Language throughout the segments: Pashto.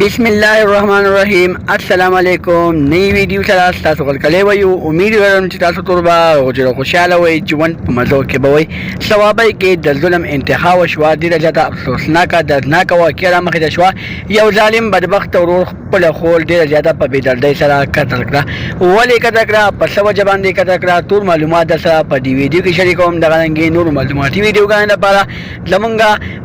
بسم الله الرحمن الرحیم السلام علیکم نئی ویډیو سره تاسو غلکلی وایو امید لرم چې تاسو ټول به روغ خوشحاله وئ ژوند په مزو کې به وئ ثوابی کې د ظلم انتها وشوه ډېره زیاته افسوسناکه دردناکه واقعه رامخې ته شوه یو ظالم بدبخت ورور خپله خور ډېره زیاته په بېدردۍ سره قتل کړه ولې قتل کړه په څه وجه باندې قتل کړه ټول معلومات در سره په دې ویډیو کې شریکوم دغه رنګې نورو معلوماتي ویډیوګانو لپاره زمونږ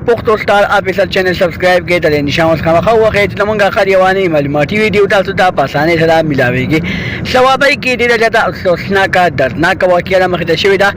پښتو سټار آفیسر چینل سبسکرایب کړئ د نشان اوس خامخا ووهئ زمونږ خریواني معلوماتي ویډیو تاسو ته په اسانۍ سره ملاویږي ثوابی کې ډېره زیاته افسوسناکه دردناکه واقعه رامخې ته شوې ده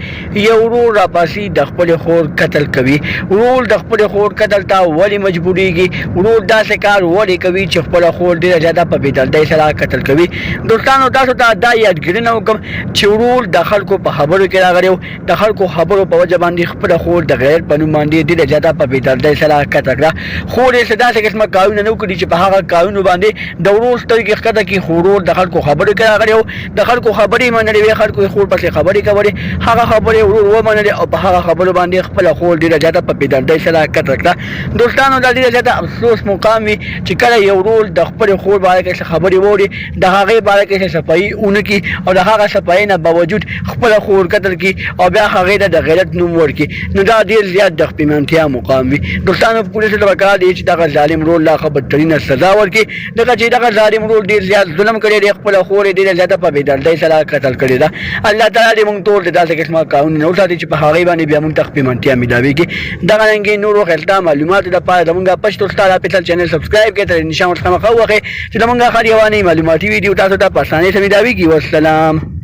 یو ورور راپاسي د خپلې خور قتل کوي ورور د خپلې خور قتل ته ولې مجبوریږي ورور داسې کار ولې کوي چې خپله خور ډېره زیاته په بېدردۍ سره قتل کوي دوستانو تاسو ته دا یادګیرنه وکړم چې ورور د خلکو په خبرو کې راغلی و د خلکو خبرو په وجه باندې خپله خور د غیرت په نوم باندې ډېره زیاته په بېدردۍ سره قتل کړه خور یې څه داسې قسمه کارونه نه وکړي چې په هغه کارونو باندې د ورور سترګې ښکته کړي خو ورور د خلکو خبرو کې راغلی و د خلکو خبرې یې منلې وې خلکو یې خور پسې خبرې کولې هغه خبرې ورور ومنلې او په هغه خبرو باندې خپله خور ډېره زیاته په بېدردۍ سره قتل کړه دوستانو دا ډېره زیاته افسوس مقام وي چې کله یو ورور د خپلې خور باره کې څه خبرې واوري د هغې باره کې څه صفایي ونه کړي او د هغه صفایۍ نه باوجود خپله خور قتل کړي او بیا هغې ته د غیرت نوم ورکړي نو دا ډېر زیات د خپېمانتیا مقام وي دوستانو پولیسو ته پکار دی چې دغه ظالم ورور لا ښه بدترینه سزا ورکړي ځکه چې دغه ظالم ورور ډېر زیات ظلم کړی دی خپله خور یې ډېره زیاته په بېدردۍ سره قتل کړې ده الله تعالی دې موږ ټول د داسې قسمه کارونه نه وساتي چې په هغې باندې بیا موږ ته خپېمانتیا ملاوېږي دغه رنګې نورو خلطه معلوماتو لپاره زموږ پښتو سټار آفیسر چینل سبسکرایب کړئ تر نشان ورڅخه مخه ووهئ چې زموږ خریواني معلوماتي ویډیو تاسو ته په اسانۍ سره ملاوېږي والسلام